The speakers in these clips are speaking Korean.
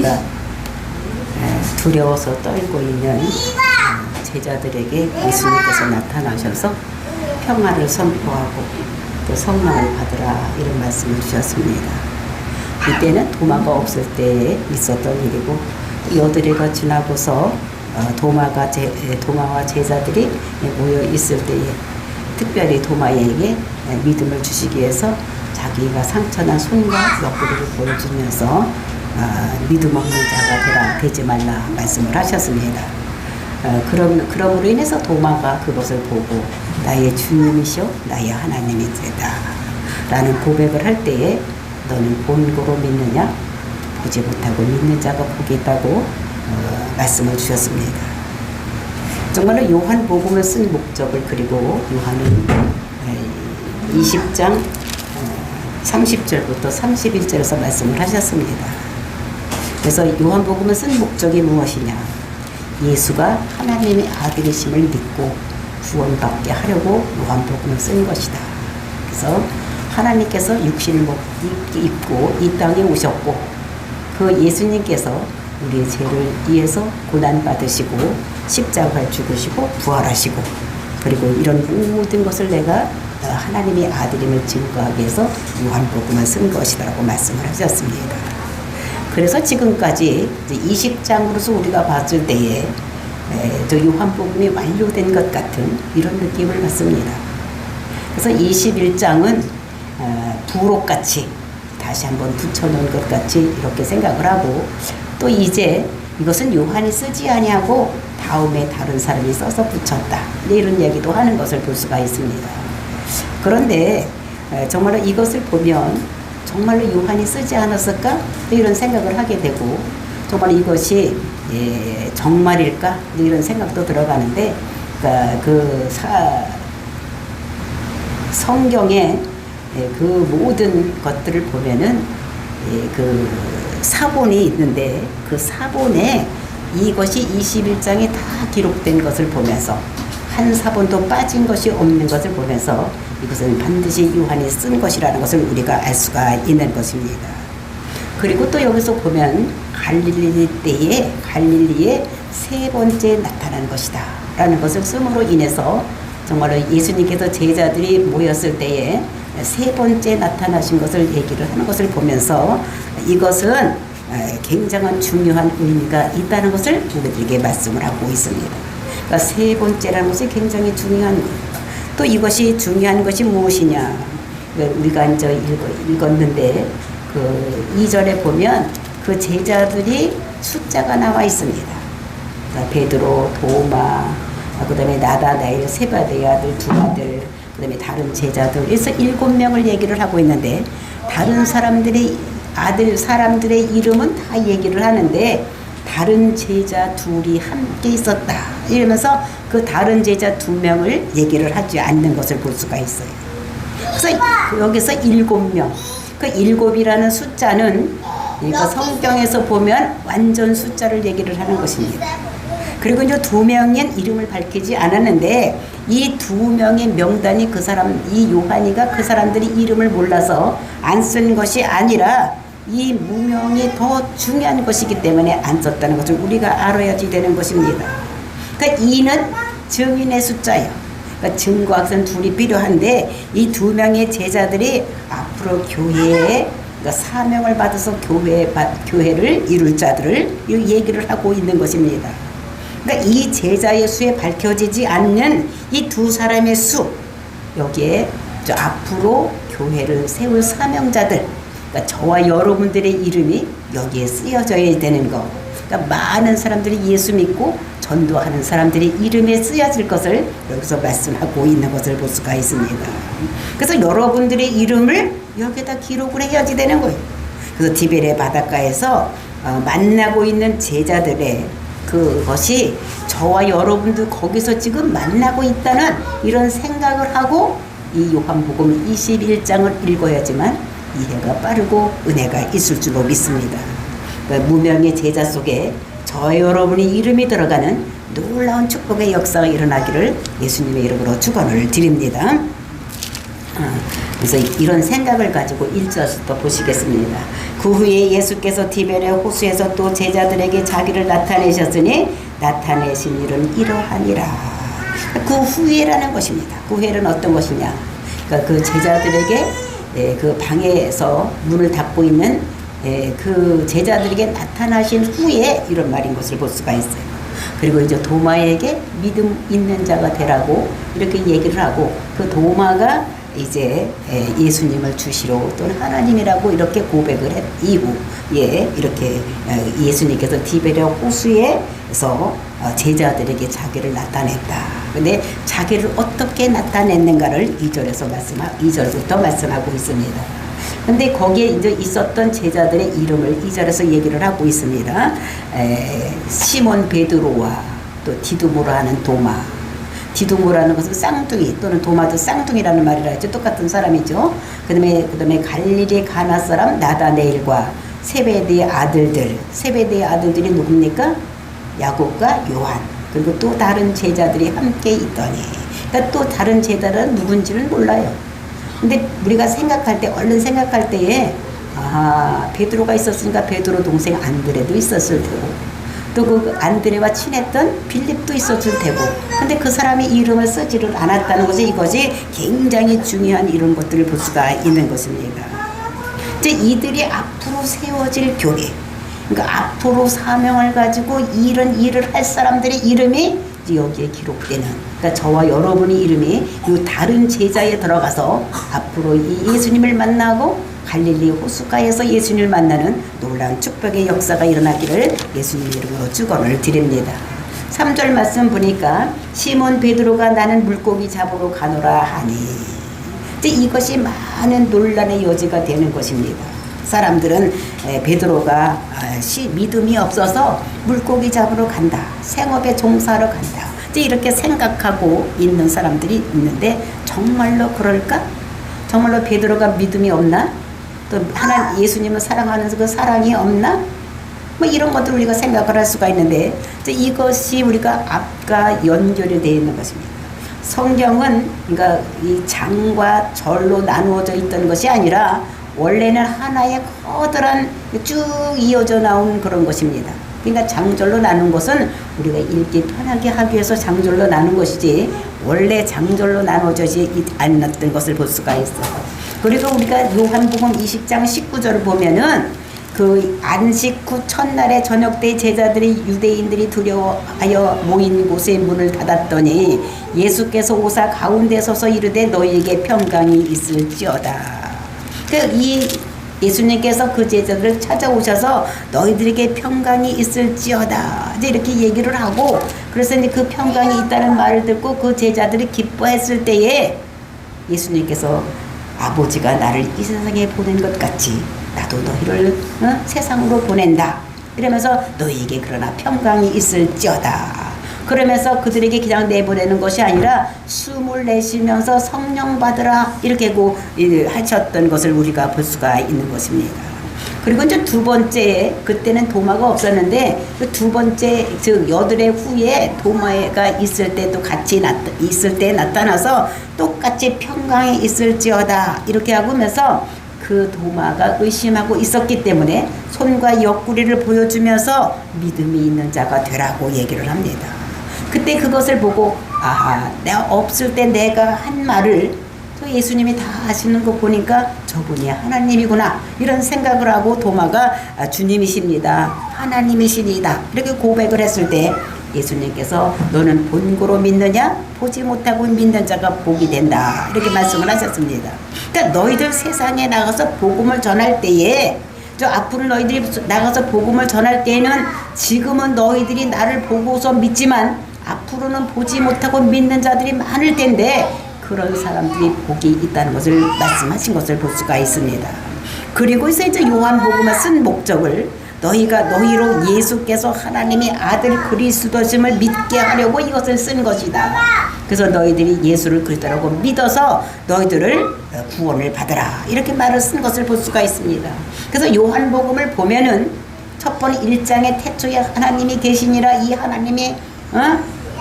우리가 두려워서 떨고 있는 제자들에게 예수님께서 나타나셔서 평화를 선포하고 또 성령을 받으라 이런 말씀을 주셨습니다. 이때는 도마가 없을 때에 있었던 일이고 여드레가 지나고서 도마와 제자들이 모여 있을 때에 특별히 도마에게 믿음을 주시기 위해서 자기가 상처난 손과 옆구리를 보여주면서 믿음 없는 자가 되지 말라 말씀을 하셨습니다. 그럼으로 인해서 도마가 그것을 보고 나의 주님이시오 나의 하나님이시다 라는 고백을 할 때에 너는 본고로 믿느냐 보지 못하고 믿는 자가 복이 있다고 말씀을 주셨습니다. 정말로 요한복음을 쓴 목적을 그리고 요한은 20장 30절부터 31절에서 말씀을 하셨습니다. 그래서 요한복음을 쓴 목적이 무엇이냐? 예수가 하나님의 아들이심을 믿고 구원받게 하려고 요한복음을 쓴 것이다. 그래서 하나님께서 육신을 입고 이 땅에 오셨고 그 예수님께서 우리의 죄를 위해서 고난받으시고 십자가를 죽으시고 부활하시고 그리고 이런 모든 것을 내가 하나님의 아들임을 증거하기 위해서 요한복음을 쓴 것이라고 말씀을 하셨습니다. 그래서 지금까지 20장으로서 우리가 봤을 때에 저 요한복음이 완료된 것 같은 이런 느낌을 받습니다. 그래서 21장은 부록같이 다시 한번 붙여놓은 것 같이 이렇게 생각을 하고 또 이제 이것은 요한이 쓰지 아니하고 다음에 다른 사람이 써서 붙였다 이런 얘기도 하는 것을 볼 수가 있습니다. 그런데 정말로 이것을 보면 정말로 요한이 쓰지 않았을까 이런 생각을 하게 되고 정말 이것이 정말일까 이런 생각도 들어가는데 그러니까 성경에 그 모든 것들을 보면은 그 사본이 있는데 그 사본에 이것이 21장에 다 기록된 것을 보면서 한 사본도 빠진 것이 없는 것을 보면서 이것은 반드시 요한이 쓴 것이라는 것을 우리가 알 수가 있는 것입니다. 그리고 또 여기서 보면 갈릴리에 세 번째 나타난 것이다 라는 것을 씀으로 인해서 정말로 예수님께서 제자들이 모였을 때에 세 번째 나타나신 것을 얘기를 하는 것을 보면서 이것은 굉장한 중요한 의미가 있다는 것을 우리들에게 말씀을 하고 있습니다. 그러니까 세 번째라는 것이 굉장히 중요한 거예요. 또 이것이 중요한 것이 무엇이냐? 우리가 이제 읽었는데 그 2절에 보면 그 제자들이 숫자가 나와 있습니다. 그러니까 베드로, 도마, 그다음에 나다나엘, 세바데의 아들 두 아들, 그다음에 다른 제자들, 그래서 7명을 얘기를 하고 있는데 다른 사람들의 이름은 다 얘기를 하는데 다른 제자 둘이 함께 있었다 이러면서 그 다른 제자 2명을 얘기를 하지 않는 것을 볼 수가 있어요. 그래서 여기서 7명, 그 7이라는 숫자는 그러니까 성경에서 보면 완전 숫자를 얘기를 하는 것입니다. 그리고 이제 2명의 이름을 밝히지 않았는데 이 2명의 명단이 이 요한이가 그 사람들이 이름을 몰라서 안 쓴 것이 아니라 이 무명이 더 중요한 것이기 때문에 안 썼다는 것을 우리가 알아야지 되는 것입니다. 그러니까 2는 증인의 숫자예요. 그러니까 증거학생 둘이 필요한데 이 2명의 제자들이 앞으로 교회에 그러니까 사명을 받아서 교회를 이룰 자들을 얘기를 하고 있는 것입니다. 그러니까 이 제자의 수에 밝혀지지 않는 이 2 사람의 수 여기에 앞으로 교회를 세울 사명자들 그러니까 저와 여러분들의 이름이 여기에 쓰여져야 되는 거. 그러니까 많은 사람들이 예수 믿고 전도하는 사람들의 이름에 쓰여질 것을 여기서 말씀하고 있는 것을 볼 수가 있습니다. 그래서 여러분들의 이름을 여기다 기록을 해야지 되는 거예요. 그래서 디베레 바닷가에서 만나고 있는 제자들의 그것이 저와 여러분도 거기서 지금 만나고 있다는 이런 생각을 하고 이 요한복음 21장을 읽어야지만 이해가 빠르고 은혜가 있을 줄로 믿습니다. 그러니까 무명의 제자 속에 저 여러분의 이름이 들어가는 놀라운 축복의 역사가 일어나기를 예수님의 이름으로 축원을 드립니다. 그래서 이런 생각을 가지고 1절부터 보시겠습니다. 그 후에 예수께서 디베레 호수에서 또 제자들에게 자기를 나타내셨으니 나타내신 일은 이러하니라. 그 후에라는 것입니다. 그 후에는 어떤 것이냐. 그러니까 그 제자들에게 그 방에서 문을 닫고 있는 그 제자들에게 나타나신 후에 이런 말인 것을 볼 수가 있어요. 그리고 이제 도마에게 믿음 있는 자가 되라고 이렇게 얘기를 하고 그 도마가 이제 예수님을 주시로 또는 하나님이라고 이렇게 고백을 했 이후에 이렇게 예수님께서 디베레 호수에서 제자들에게 자기를 나타냈다. 근데 자기를 어떻게 나타냈는가를 2절부터 말씀하고 있습니다. 근데 거기에 이제 있었던 제자들의 이름을 2절에서 얘기를 하고 있습니다. 시몬 베드로와 또 디두모라 하는 도마. 디두모라는 것은 쌍둥이 또는 도마도 쌍둥이라는 말이라 했죠. 똑같은 사람이죠. 그다음에 갈릴리 가나 사람 나다네일과 세베대의 아들들이 누굽니까? 야곱과 요한. 그리고 또 다른 제자들이 함께 있더니. 그러니까 또 다른 제자들은 누군지를 몰라요. 근데 우리가 얼른 생각할 때에 베드로가 있었으니까 베드로 동생 안드레도 있었을 테고 또 그 안드레와 친했던 빌립도 있었을 테고 근데 그 사람의 이름을 쓰지를 않았다는 것이 이것이 굉장히 중요한 이런 것들을 볼 수가 있는 것입니다. 이제 이들이 앞으로 세워질 교회, 그러니까 앞으로 사명을 가지고 이런 일을 할 사람들의 이름이 여기에 기록되는, 그러니까 저와 여러분의 이름이 이 다른 제자에 들어가서 앞으로 이 예수님을 만나고 갈릴리 호숫가에서 예수님을 만나는 놀라운 축복의 역사가 일어나기를 예수님 이름으로 축원을 드립니다. 3절 말씀 보니까 시몬 베드로가 나는 물고기 잡으러 가노라 하니 이제 이것이 많은 논란의 여지가 되는 것입니다. 사람들은 베드로가 믿음이 없어서 물고기 잡으러 간다, 생업에 종사하러 간다, 이제 이렇게 생각하고 있는 사람들이 있는데 정말로 그럴까? 정말로 베드로가 믿음이 없나? 또 하나님 예수님을 사랑하는 그 사랑이 없나? 뭐 이런 것들 우리가 생각을 할 수가 있는데 이것이 우리가 앞과 연결이 되어 있는 것입니다. 성경은 그러니까 이 장과 절로 나누어져 있던 것이 아니라 원래는 하나의 커다란 쭉 이어져 나온 그런 것입니다. 그러니까 장절로 나눈 것은 우리가 읽기 편하게 하기 위해서 장절로 나눈 것이지 원래 장절로 나눠지지 않았던 것을 볼 수가 있어요. 그리고 우리가 요한복음 20장 19절을 보면은 그 안식 후 첫날에 저녁 때 제자들이 유대인들이 두려워하여 모인 곳에 문을 닫았더니 예수께서 오사 가운데 서서 이르되 너희에게 평강이 있을지어다. 이 예수님께서 그 제자들을 찾아오셔서 너희들에게 평강이 있을지어다 이제 이렇게 얘기를 하고 그래서 이제 그 평강이 있다는 말을 듣고 그 제자들이 기뻐했을 때에 예수님께서 아버지가 나를 이 세상에 보낸 것 같이 나도 너희를 세상으로 보낸다 이러면서 너희에게 그러나 평강이 있을지어다 그러면서 그들에게 그냥 내보내는 것이 아니라 숨을 내쉬면서 성령 받으라 이렇게 하셨던 것을 우리가 볼 수가 있는 것입니다. 그리고 이제 두 번째 그때는 도마가 없었는데 그 두 번째 즉 여드레 후에 도마가 있을 때도 같이 있을 때 나타나서 똑같이 평강이 있을지어다 이렇게 하면서 그 도마가 의심하고 있었기 때문에 손과 옆구리를 보여주면서 믿음이 있는 자가 되라고 얘기를 합니다. 그때 그것을 보고 내가 없을 때 내가 한 말을 또 예수님이 다 하시는 거 보니까 저분이 하나님이구나 이런 생각을 하고 도마가 주님이십니다, 하나님이시니다 이렇게 고백을 했을 때 예수님께서 너는 본고로 믿느냐? 보지 못하고 믿는 자가 복이 된다 이렇게 말씀을 하셨습니다. 그러니까 너희들 세상에 나가서 복음을 전할 때에 앞으로 너희들이 나가서 복음을 전할 때에는 지금은 너희들이 나를 보고서 믿지만 앞으로는 보지 못하고 믿는 자들이 많을 텐데 그런 사람들이 복이 있다는 것을 말씀하신 것을 볼 수가 있습니다. 그리고 이제 요한복음을 쓴 목적을 너희로 예수께서 하나님의 아들 그리스도심을 믿게 하려고 이것을 쓴 것이다. 그래서 너희들이 예수를 그리스도라고 믿어서 너희들을 구원을 받으라 이렇게 말을 쓴 것을 볼 수가 있습니다. 그래서 요한복음을 보면은 첫 번째 1장에 태초에 하나님이 계시니라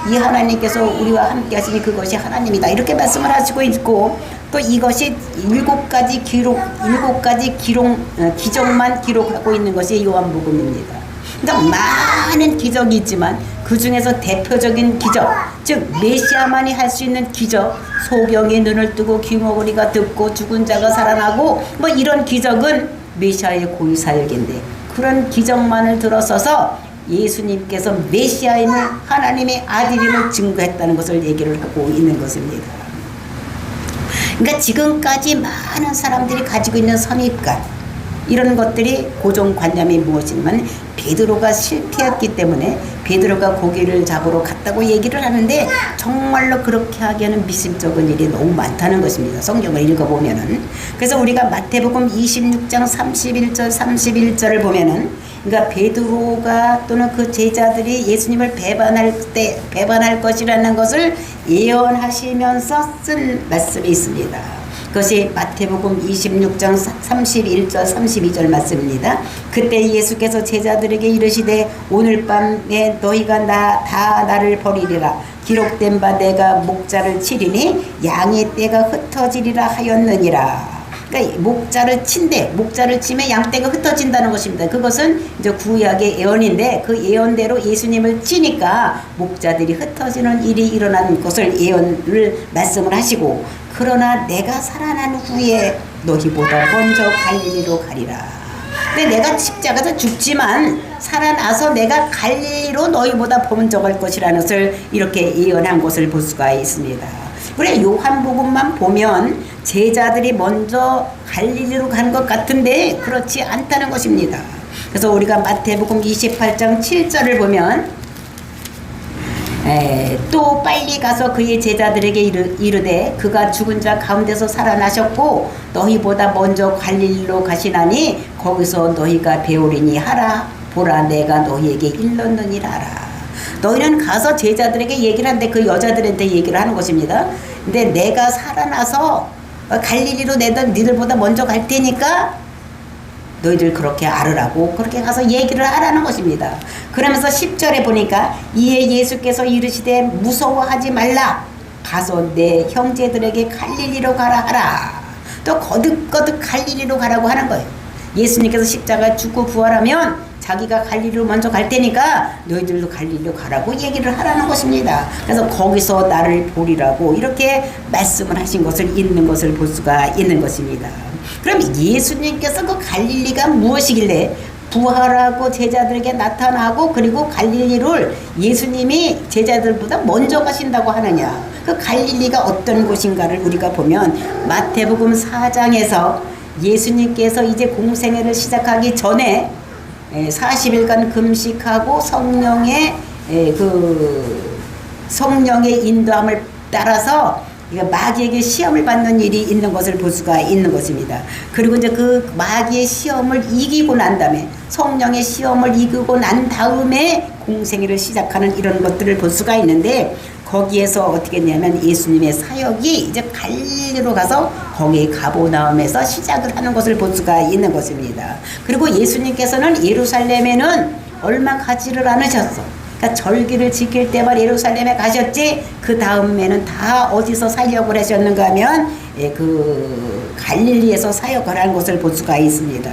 이 하나님께서 우리와 함께 하시니 그것이 하나님이다 이렇게 말씀을 하시고 있고 또 이것이 일곱 가지 기적만 기록하고 있는 것이 요한복음입니다. 그러니까 많은 기적이 있지만 그 중에서 대표적인 기적, 즉 메시아만이 할 수 있는 기적, 소경이 눈을 뜨고 귀머거리가 듣고 죽은 자가 살아나고 뭐 이런 기적은 메시아의 고유 사역인데, 그런 기적만을 들어서서 예수님께서 메시아임을, 하나님의 아들임을 증거했다는 것을 얘기를 하고 있는 것입니다. 그러니까 지금까지 많은 사람들이 가지고 있는 선입관, 이런 것들이 고정관념이 무엇이냐면 베드로가 실패했기 때문에 베드로가 고기를 잡으러 갔다고 얘기를 하는데, 정말로 그렇게 하기에는 미심쩍은 일이 너무 많다는 것입니다. 성경을 읽어보면은. 그래서 우리가 마태복음 26장 31절을 보면은, 그러니까 베드로가 또는 그 제자들이 예수님을 배반할 것이라는 것을 예언하시면서 쓴 말씀이 있습니다. 그것이 마태복음 26장 31절 32절 말씀입니다. 그때 예수께서 제자들에게 이르시되 오늘 밤에 너희가 다 나를 버리리라. 기록된 바 내가 목자를 치리니 양의 떼가 흩어지리라 하였느니라. 그러니까 목자를 치면 양떼가 흩어진다는 것입니다. 그것은 이제 구약의 예언인데, 그 예언대로 예수님을 치니까 목자들이 흩어지는 일이 일어난 것을 예언을 말씀을 하시고, 그러나 내가 살아난 후에 너희보다 먼저 갈릴리로 가리라. 근데 내가 십자가에서 죽지만 살아나서 내가 갈릴리로 너희보다 먼저 갈 것이라는 것을 이렇게 예언한 것을 볼 수가 있습니다. 그래, 요한복음만 보면 제자들이 먼저 갈릴리로 간 것 같은데 그렇지 않다는 것입니다. 그래서 우리가 마태복음 28장 7절을 보면 또 빨리 가서 그의 제자들에게 이르되 그가 죽은 자 가운데서 살아나셨고 너희보다 먼저 갈릴리로 가시나니 거기서 너희가 배우리니 하라. 보라, 내가 너희에게 일렀느니라 하라. 너희는 가서 제자들에게 얘기를 하는데, 그 여자들한테 얘기를 하는 것입니다. 근데 내가 살아나서 갈릴리로 너희들보다 먼저 갈 테니까 너희들 그렇게 알으라고, 그렇게 가서 얘기를 하라는 것입니다. 그러면서 10절에 보니까 이에 예수께서 이르시되 무서워하지 말라. 가서 내 형제들에게 갈릴리로 가라 하라. 또 거듭거듭 갈릴리로 가라고 하는 거예요. 예수님께서 십자가 죽고 부활하면 자기가 갈릴리로 먼저 갈 테니까 너희들도 갈릴리로 가라고 얘기를 하라는 것입니다. 그래서 거기서 나를 보리라고 이렇게 말씀을 하신 것을 있는 것을 볼 수가 있는 것입니다. 그럼 예수님께서 그 갈릴리가 무엇이길래 부활하고 제자들에게 나타나고 그리고 갈릴리를 예수님이 제자들보다 먼저 가신다고 하느냐? 그 갈릴리가 어떤 곳인가를 우리가 보면 마태복음 4장에서 예수님께서 이제 공생애를 시작하기 전에 40일간 금식하고 성령의 인도함을 따라서 마귀에게 시험을 받는 일이 있는 것을 볼 수가 있는 것입니다. 그리고 이제 그 마귀의 시험을 이기고 난 다음에, 성령의 시험을 이기고 난 다음에 공생애를 시작하는 이런 것들을 볼 수가 있는데, 거기에서 어떻게 했냐면 예수님의 사역이 이제 갈릴리로 가서 거기 가보나움에서 시작을 하는 것을 볼 수가 있는 것입니다. 그리고 예수님께서는 예루살렘에는 얼마 가지를 않으셨어. 그러니까 절기를 지킬 때만 예루살렘에 가셨지, 그 다음에는 다 어디서 사역을 하셨는가 하면 그 갈릴리에서 사역을 한 것을 볼 수가 있습니다.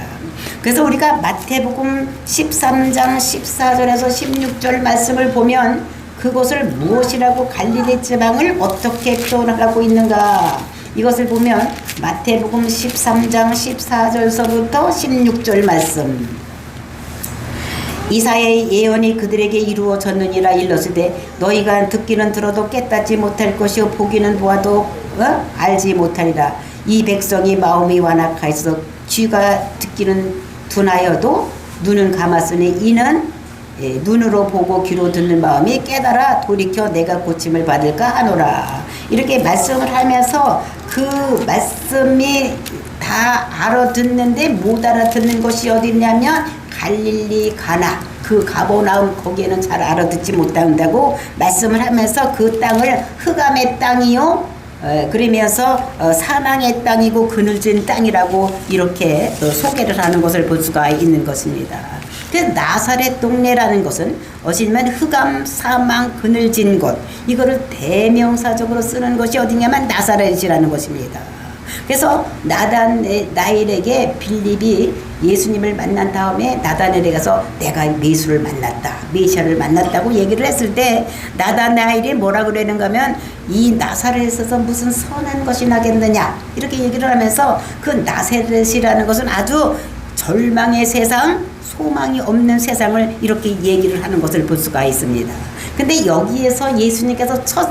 그래서 우리가 마태복음 13장 14절에서 16절 말씀을 보면 그것을 무엇이라고, 갈릴리 지방을 어떻게 표현하고 있는가, 이것을 보면 마태복음 13장 14절서부터 16절 말씀. 이사야의 예언이 그들에게 이루어졌느니라. 일러스되 너희가 듣기는 들어도 깨닫지 못할 것이요 보기는 보아도 알지 못하리라. 이 백성이 마음이 완악하여서 귀가 듣기는 둔하여도 눈은 감았으니 이는 눈으로 보고 귀로 듣는 마음이 깨달아 돌이켜 내가 고침을 받을까 하노라. 이렇게 말씀을 하면서 그 말씀이 다 알아듣는데 못 알아듣는 것이 어디 있냐면 갈릴리 가나, 그 가보나움, 거기에는 잘 알아듣지 못한다고 말씀을 하면서 그 땅을 흑암의 땅이요 그러면서 사망의 땅이고 그늘진 땅이라고 이렇게 소개를 하는 것을 볼 수가 있는 것입니다. 나사렛 동네라는 것은 어시면 흑암, 사망, 그늘진 곳, 이거를 대명사적으로 쓰는 것이 어디냐면 나사렛이라는 것입니다. 그래서 나다나엘에게 빌립이 예수님을 만난 다음에 나다나엘에 가서 내가 예수를 만났다, 메시아를 만났다고 얘기를 했을 때 나다나엘이 뭐라 그러는가 하면 이 나사렛에서 무슨 선한 것이 나겠느냐 이렇게 얘기를 하면서 그 나사렛이라는 것은 아주 절망의 세상, 소망이 없는 세상을 이렇게 얘기를 하는 것을 볼 수가 있습니다. 근데 여기에서 예수님께서 첫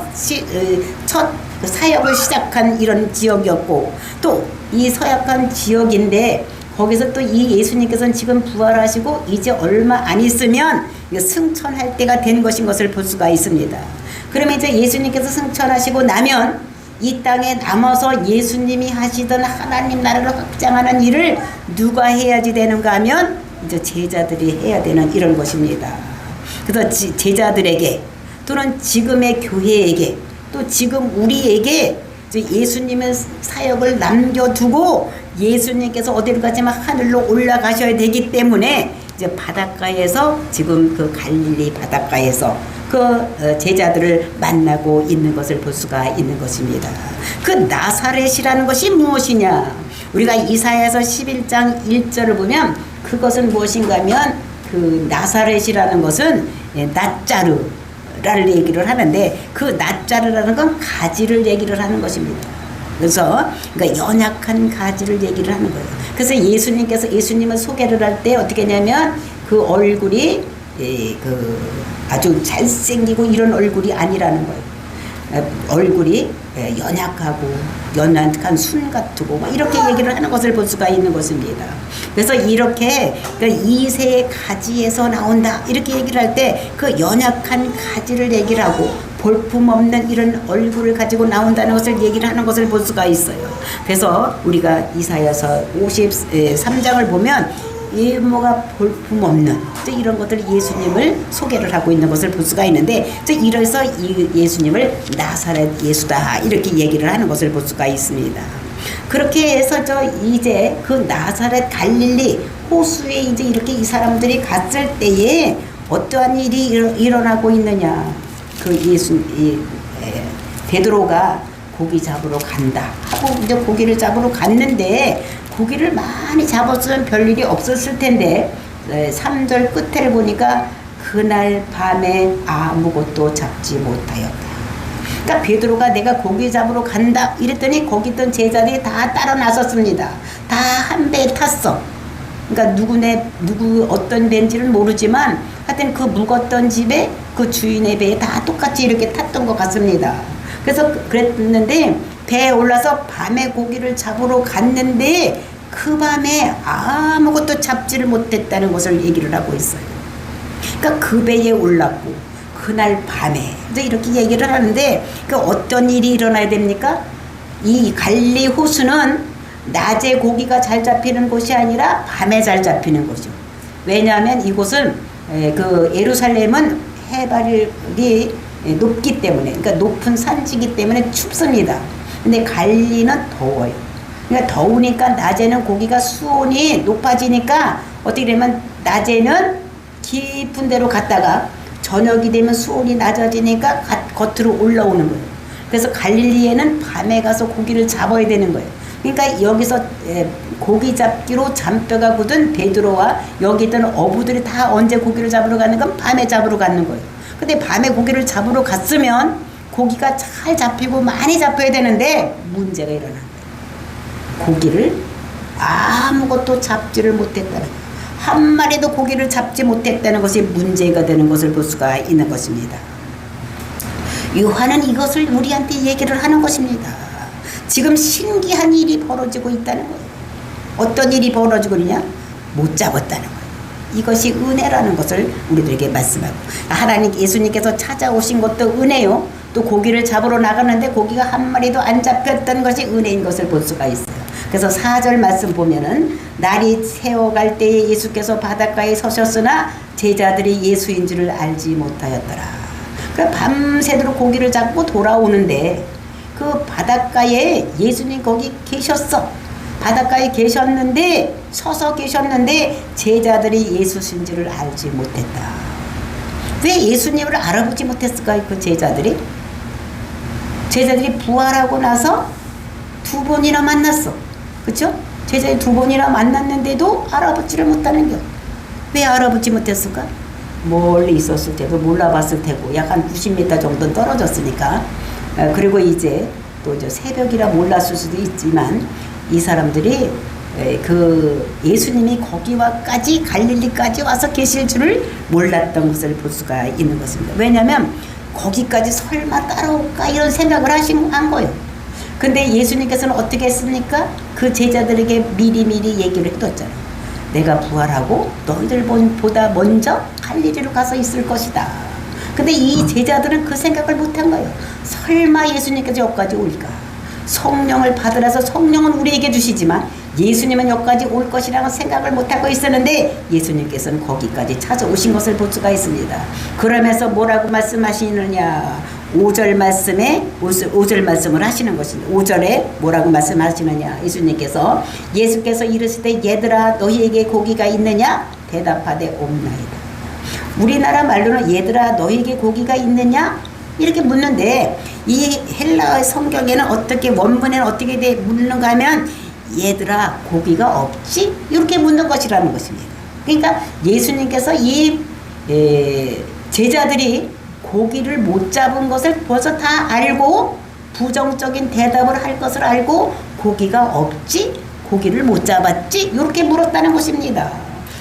사역을 시작한 이런 지역이었고 또 이 서약한 지역인데 거기서 또 이 예수님께서는 지금 부활하시고 이제 얼마 안 있으면 승천할 때가 된 것을 볼 수가 있습니다. 그러면 이제 예수님께서 승천하시고 나면 이 땅에 남아서 예수님이 하시던 하나님 나라를 확장하는 일을 누가 해야지 되는가 하면 이제 제자들이 해야 되는 이런 것입니다. 그래서 제자들에게 또는 지금의 교회에게 또 지금 우리에게 예수님의 사역을 남겨두고 예수님께서 어디로 가지만 하늘로 올라가셔야 되기 때문에 이제 바닷가에서 지금 그 갈릴리 바닷가에서 그 제자들을 만나고 있는 것을 볼 수가 있는 것입니다. 그 나사렛이라는 것이 무엇이냐? 우리가 이사야서 11장 1절을 보면 그것은 무엇인가 하면 그 나사렛이라는 것은 낫자르라를 얘기를 하는데 그 낫자르라는 건 가지를 얘기를 하는 것입니다. 그래서 그러니까 연약한 가지를 얘기를 하는 거예요. 그래서 예수님을 소개를 할 때 어떻게 하냐면 그 얼굴이 그 아주 잘생기고 이런 얼굴이 아니라는 거예요. 얼굴이 연약하고 연약한 순 같고 막 이렇게 얘기를 하는 것을 볼 수가 있는 것입니다. 그래서 이렇게 그러니까 이새의 가지에서 나온다 이렇게 얘기를 할 때 그 연약한 가지를 얘기를 하고 볼품없는 이런 얼굴을 가지고 나온다는 것을 얘기를 하는 것을 볼 수가 있어요. 그래서 우리가 이사야서 53장을 보면 외모가 볼품없는 이런 것들 예수님을 소개를 하고 있는 것을 볼 수가 있는데 이래서 이 예수님을 나사렛 예수다 이렇게 얘기를 하는 것을 볼 수가 있습니다. 그렇게 해서 이제 그 나사렛 갈릴리 호수에 이제 이렇게 이 사람들이 갔을 때에 어떠한 일이 일어나고 있느냐? 베드로가 고기 잡으러 간다 하고 이제 고기를 잡으러 갔는데 고기를 많이 잡았으면 별일이 없었을 텐데 3절 끝을 보니까 그날 밤에 아무것도 잡지 못하였다. 그러니까 베드로가 내가 고기 잡으러 간다 이랬더니 거기 있던 제자들이 다 따라 나섰습니다. 다 한 배에 탔어. 그러니까 누구 어떤 배인지는 모르지만 하여튼 그 묵었던 집에 그 주인의 배에 다 똑같이 이렇게 탔던 것 같습니다. 그래서 그랬는데 배에 올라서 밤에 고기를 잡으러 갔는데 그 밤에 아무것도 잡지를 못했다는 것을 얘기를 하고 있어요. 그러니까 그 배에 올랐고 그날 밤에 이제 이렇게 얘기를 하는데 그 어떤 일이 일어나야 됩니까? 이 갈릴리 호수는 낮에 고기가 잘 잡히는 곳이 아니라 밤에 잘 잡히는 곳이죠. 왜냐하면 이곳은 그 예루살렘은 해발이 높기 때문에 그러니까 높은 산지기 때문에 춥습니다. 근데 갈릴리는 더워요. 그러니까 더우니까 낮에는 고기가 수온이 높아지니까 어떻게 되면 낮에는 깊은 데로 갔다가 저녁이 되면 수온이 낮아지니까 겉으로 올라오는 거예요. 그래서 갈릴리에는 밤에 가서 고기를 잡아야 되는 거예요. 그러니까 여기서 고기 잡기로 잔뼈가 굳은 베드로와 여기 있던 어부들이 다 언제 고기를 잡으러 가는 건 밤에 잡으러 가는 거예요. 근데 밤에 고기를 잡으러 갔으면 고기가 잘 잡히고 많이 잡혀야 되는데 문제가 일어난 거예요. 고기를 아무것도 잡지를 못했다는 거예요. 한 마리도 고기를 잡지 못했다는 것이 문제가 되는 것을 볼 수가 있는 것입니다. 요한은 이것을 우리한테 얘기를 하는 것입니다. 지금 신기한 일이 벌어지고 있다는 거예요. 어떤 일이 벌어지고 있냐? 못 잡았다는 거예요. 이것이 은혜라는 것을 우리들에게 말씀하고 하나님 예수님께서 찾아오신 것도 은혜요. 또 고기를 잡으러 나가는데 고기가 한 마리도 안 잡혔다는 것이 은혜인 것을 볼 수가 있어요. 그래서 4절 말씀 보면은 날이 새어갈 때에 예수께서 바닷가에 서셨으나 제자들이 예수인 줄을 알지 못하였더라. 그러니까 밤새도록 고기를 잡고 돌아오는데 그 바닷가에 예수님 거기 계셨어. 바닷가에 계셨는데 서서 계셨는데 제자들이 예수신지를 알지 못했다. 왜 예수님을 알아보지 못했을까요? 그 제자들이 부활하고 나서 두 번이나 만났어. 그쵸? 제자들이 두 번이나 만났는데도 알아보지를 못하는 겨. 왜 알아보지 못했을까? 멀리 있었을 때도 몰라봤을 테고 약 한 90m 정도 떨어졌으니까. 그리고 이제 또 저 새벽이라 몰랐을 수도 있지만 이 사람들이 그 예수님이 거기와까지 갈릴리까지 와서 계실 줄을 몰랐던 것을 볼 수가 있는 것입니다. 왜냐하면 거기까지 설마 따라올까 이런 생각을 한 거예요. 근데 예수님께서는 어떻게 했습니까? 그 제자들에게 미리미리 얘기를 해뒀잖아요. 내가 부활하고 너희들보다 먼저 갈릴리로 가서 있을 것이다. 근데 이 제자들은 그 생각을 못한 거예요. 설마 예수님께서 여기까지 올까? 성령을 받으라서 성령은 우리에게 주시지만 예수님은 여기까지 올 것이라고 생각을 못하고 있었는데 예수님께서는 거기까지 찾아오신 것을 볼 수가 있습니다. 그러면서 뭐라고 말씀하시느냐? 5절 말씀에 5절 말씀을 하시는 것입니다. 5절에 뭐라고 말씀하시느냐? 예수께서 이르시되 얘들아 너희에게 고기가 있느냐? 대답하되 없나이다. 우리나라 말로는 얘들아 너희에게 고기가 있느냐? 이렇게 묻는데 이 헬라어 성경에는 어떻게 원문에는 어떻게 묻는가 하면 얘들아 고기가 없지? 이렇게 묻는 것이라는 것입니다. 그러니까 예수님께서 이 제자들이 고기를 못 잡은 것을 벌써 다 알고 부정적인 대답을 할 것을 알고 고기가 없지? 고기를 못 잡았지? 이렇게 물었다는 것입니다.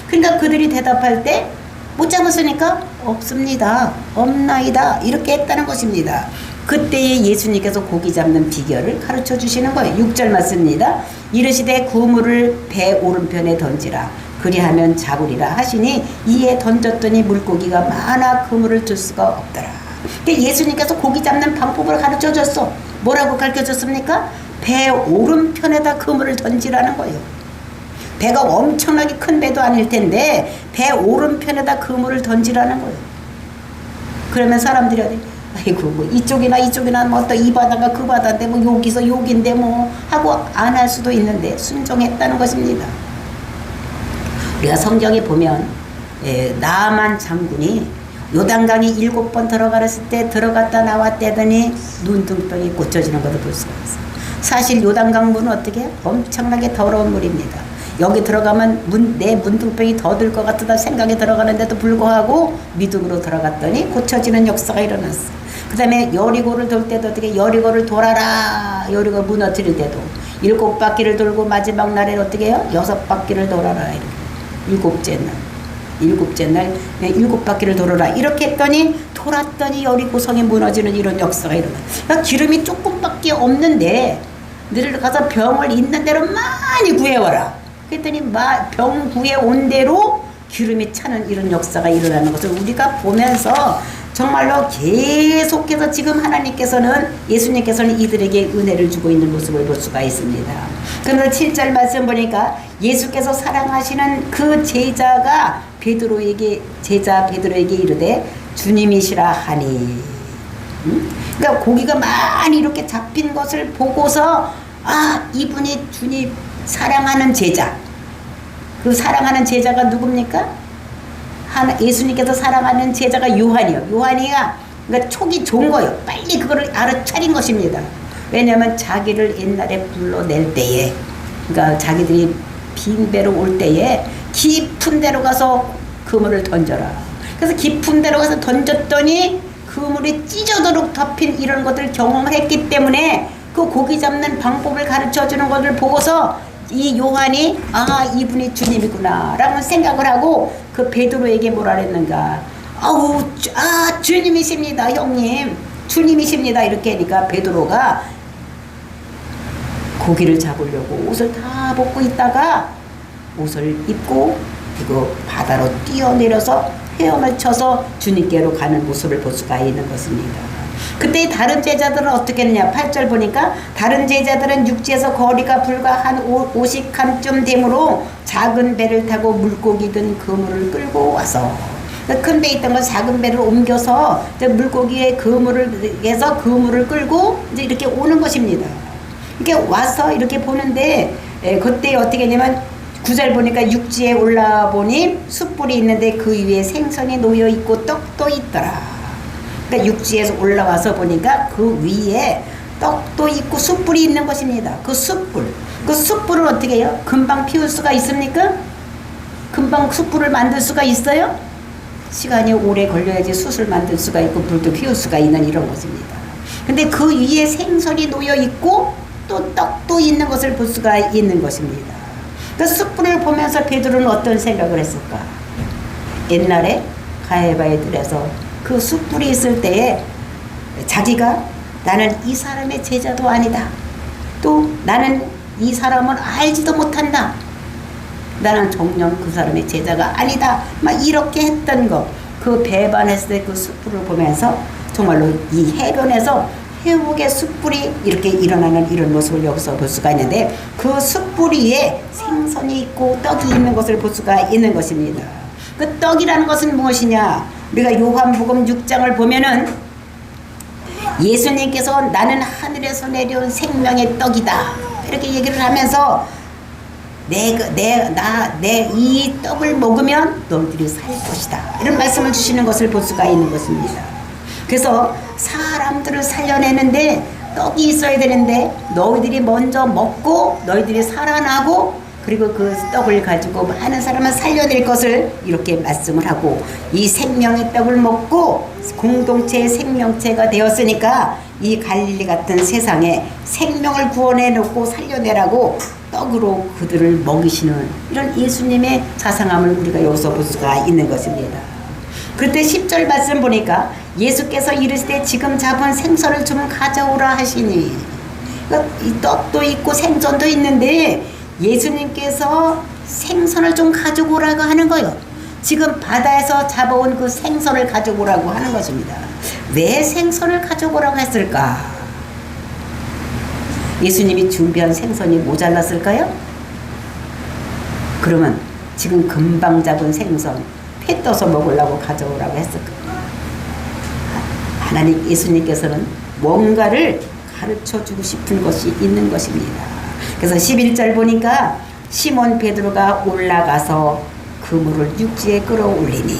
그러니까 그들이 대답할 때 못 잡았으니까 없습니다. 없나이다. 이렇게 했다는 것입니다. 그때에 예수님께서 고기 잡는 비결을 가르쳐 주시는 거예요. 6절 말씀입니다. 이르시되 그물을 배 오른편에 던지라. 그리하면 잡으리라 하시니 이에 던졌더니 물고기가 많아 그물을 들 수가 없더라. 예수님께서 고기 잡는 방법을 가르쳐 줬어. 뭐라고 가르쳐 줬습니까? 배 오른편에다 그물을 던지라는 거예요. 배가 엄청나게 큰 배도 아닐 텐데 배 오른편에다 그물을 던지라는 거예요. 그러면 사람들이 아이고 뭐 이쪽이나 뭐 또 이 바다가 그 바다인데 뭐 여기서 여긴데 뭐 하고 안 할 수도 있는데 순종했다는 것입니다. 우리가 성경에 보면 나아만 장군이 요단강이 7번 들어가랬을 때 들어갔다 나왔다더니 눈등병이 고쳐지는 것을 볼 수가 있어요. 사실 요단강 물은 어떻게 엄청나게 더러운 물입니다. 여기 들어가면 내 문둥병이 더 들 것 같다 생각이 들어가는데도 불구하고 믿음으로 들어갔더니 고쳐지는 역사가 일어났어. 그 다음에 여리고를 돌 때도 어떻게 여리고를 돌아라. 여리고 무너뜨릴 때도 7바퀴를 돌고 마지막 날에 어떻게 해요? 6바퀴를 돌아라. 이렇게. 일곱째 날 7바퀴를 돌아라. 이렇게 했더니 돌았더니 여리고성이 무너지는 이런 역사가 일어나. 그러니까 기름이 조금밖에 없는데 너희들 가서 병을 있는 대로 많이 구해와라. 그랬더니 병 구해온 대로 기름이 차는 이런 역사가 일어나는 것을 우리가 보면서 정말로 계속해서 지금 하나님께서는 예수님께서는 이들에게 은혜를 주고 있는 모습을 볼 수가 있습니다. 그러면서 7절 말씀 보니까 예수께서 사랑하시는 그 제자가 제자 베드로에게 이르되 주님이시라 하니. 그러니까 고기가 많이 이렇게 잡힌 것을 보고서 이분이 주님 사랑하는 제자. 그 사랑하는 제자가 누굽니까? 예수님께서 사랑하는 제자가 요한이요. 요한이가 그러니까 촉이 좋은 거예요. 빨리 그거를 알아차린 것입니다. 왜냐하면 자기를 옛날에 불러낼 때에, 그러니까 자기들이 빈 배로 올 때에 깊은 데로 가서 그물을 던져라. 그래서 깊은 데로 가서 던졌더니 그물이 찢어도록 덮인 이런 것들 경험을 했기 때문에 그 고기 잡는 방법을 가르쳐 주는 것을 보고서 이 요한이 이분이 주님이구나 라는 생각을 하고 그 베드로에게 뭐라 그랬는가. 주님이십니다 형님, 주님이십니다 이렇게 하니까 베드로가 고기를 잡으려고 옷을 다 벗고 있다가 옷을 입고 그리고 바다로 뛰어내려서 헤엄을 쳐서 주님께로 가는 모습을 볼 수가 있는 것입니다. 그때 다른 제자들은 어떻게 했느냐. 8절 보니까 다른 제자들은 육지에서 거리가 불과 한 50칸쯤 되므로 작은 배를 타고 물고기 든 그물을 끌고 와서 큰 배 있던 걸 작은 배를 옮겨서 물고기의 그물을 해서 그물을 끌고 이제 이렇게 오는 것입니다. 이렇게 와서 이렇게 보는데 그때 어떻게 했냐면 9절 보니까 육지에 올라보니 숯불이 있는데 그 위에 생선이 놓여 있고 떡도 있더라. 그러니까 육지에서 올라와서 보니까 그 위에 떡도 있고 숯불이 있는 것입니다. 그 숯불을 어떻게 해요? 금방 피울 수가 있습니까? 금방 숯불을 만들 수가 있어요? 시간이 오래 걸려야지 숯을 만들 수가 있고 불도 피울 수가 있는 이런 것입니다. 근데 그 위에 생선이 놓여 있고 또 떡도 있는 것을 볼 수가 있는 것입니다. 그 숯불을 보면서 베드로는 어떤 생각을 했을까? 옛날에 가해바에 들여서 그 숯불이 있을 때에 자기가 나는 이 사람의 제자도 아니다. 또 나는 이 사람을 알지도 못한다. 나는 정녕 그 사람의 제자가 아니다. 막 이렇게 했던 거. 그 배반했을 때 그 숯불을 보면서 정말로 이 해변에서 회복의 숯불이 이렇게 일어나는 이런 모습을 여기서 볼 수가 있는데 그 숯불 위에 생선이 있고 떡이 있는 것을 볼 수가 있는 것입니다. 그 떡이라는 것은 무엇이냐? 우리가 요한복음 6장을 보면은 예수님께서 나는 하늘에서 내려온 생명의 떡이다. 이렇게 얘기를 하면서 내 이 떡을 먹으면 너희들이 살 것이다. 이런 말씀을 주시는 것을 볼 수가 있는 것입니다. 그래서 사람들을 살려내는데 떡이 있어야 되는데 너희들이 먼저 먹고 너희들이 살아나고 그리고 그 떡을 가지고 많은 사람을 살려낼 것을 이렇게 말씀을 하고 이 생명의 떡을 먹고 공동체의 생명체가 되었으니까 이 갈릴리 같은 세상에 생명을 구원해 놓고 살려내라고 떡으로 그들을 먹이시는 이런 예수님의 자상함을 우리가 여기서 볼 수가 있는 것입니다. 그때 10절 말씀 보니까 예수께서 이르시되 지금 잡은 생선을 좀 가져오라 하시니 이 떡도 있고 생선도 있는데 예수님께서 생선을 좀 가져오라고 하는 거예요. 지금 바다에서 잡아온 그 생선을 가져오라고 하는 것입니다. 왜 생선을 가져오라고 했을까? 예수님이 준비한 생선이 모자랐을까요? 그러면 지금 금방 잡은 생선 회 떠서 먹으려고 가져오라고 했을까? 하나님 예수님께서는 뭔가를 가르쳐주고 싶은 것이 있는 것입니다. 그래서 11절 보니까 시몬 베드로가 올라가서 그물을 육지에 끌어올리니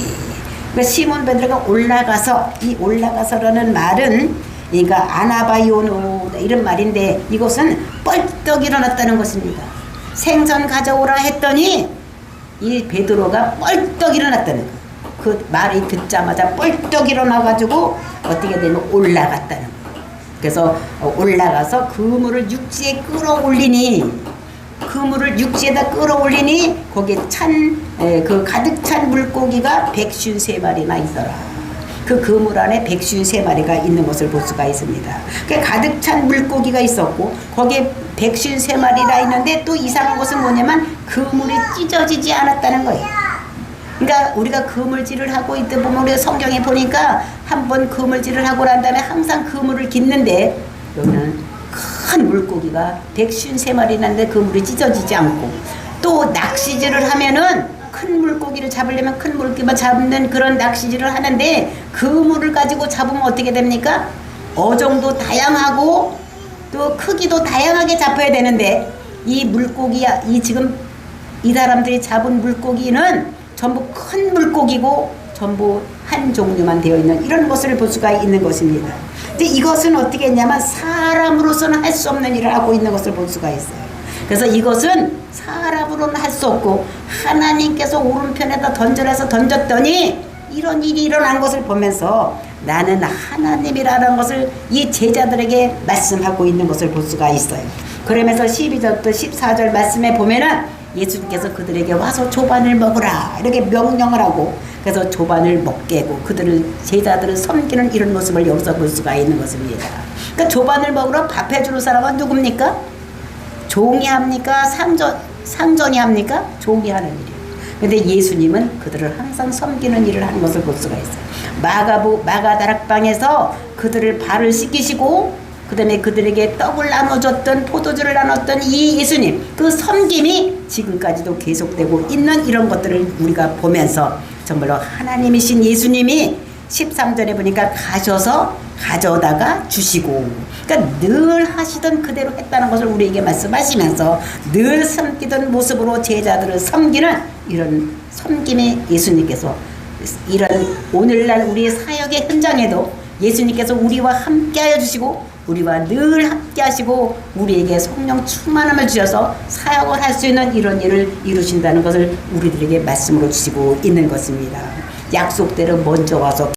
그러니까 시몬 베드로가 올라가서 이 올라가서라는 말은 그러니까 아나바이오노 이런 말인데 이것은 뻘떡 일어났다는 것입니다. 생선 가져오라 했더니 이 베드로가 뻘떡 일어났다는 거. 그 말이 듣자마자 뻘떡 일어나가지고 어떻게 되면 올라갔다는 거. 그래서 올라가서 그물을 육지에 끌어올리니 그물을 육지에다 끌어올리니 거기에 그 가득 찬 물고기가 153마리나 있더라. 그 그물 안에 153마리가 있는 것을 볼 수가 있습니다. 그 가득 찬 물고기가 있었고 거기에 153마리나 있는데 또 이상한 것은 뭐냐면 그물이 찢어지지 않았다는 거예요. 그러니까 우리가 그물질을 하고 있다 보면 우리가 성경에 보니까 한번 그물질을 하고 난 다음에 항상 그물을 깃는데 여기는 큰 물고기가 153마리 났는데 그물이 찢어지지 않고 또 낚시질을 하면은 큰 물고기를 잡으려면 큰 물고기만 잡는 그런 낚시질을 하는데 그물을 가지고 잡으면 어떻게 됩니까? 어종도 다양하고 또 크기도 다양하게 잡혀야 되는데 이 물고기야 이 지금 이 사람들이 잡은 물고기는 전부 큰 물고기고 전부 한 종류만 되어 있는 이런 것을 볼 수가 있는 것입니다. 근데 이것은 어떻게 했냐면 사람으로서는 할 수 없는 일을 하고 있는 것을 볼 수가 있어요. 그래서 이것은 사람으로는 할 수 없고 하나님께서 오른편에다 던졌더니 이런 일이 일어난 것을 보면서 나는 하나님이라는 것을 이 제자들에게 말씀하고 있는 것을 볼 수가 있어요. 그러면서 12절부터 14절 말씀에 보면은 예수님께서 그들에게 와서 조반을 먹으라 이렇게 명령을 하고 그래서 조반을 먹게 하고 그들을 제자들을 섬기는 이런 모습을 여기서 볼 수가 있는 것입니다. 그러니까 조반을 먹으러 밥 해주는 사람은 누굽니까? 종이 합니까? 상전이 합니까? 종이 하는 일이에요. 근데 예수님은 그들을 항상 섬기는 일을 하는 것을 볼 수가 있어요. 마가다락방에서 그들을 발을 씻기시고 그 다음에 그들에게 떡을 나눠줬던 포도주를 나눴던 이 예수님 그 섬김이 지금까지도 계속되고 있는 이런 것들을 우리가 보면서 정말로 하나님이신 예수님이 13절에 보니까 가셔서 가져다가 주시고 그러니까 늘 하시던 그대로 했다는 것을 우리에게 말씀하시면서 늘 섬기던 모습으로 제자들을 섬기는 이런 섬김의 예수님께서 이런 오늘날 우리의 사역의 현장에도 예수님께서 우리와 함께 하여 주시고 우리와 늘 함께 하시고 우리에게 성령 충만함을 주셔서 사역을 할 수 있는 이런 일을 이루신다는 것을 우리들에게 말씀으로 주시고 있는 것입니다. 약속대로 먼저 와서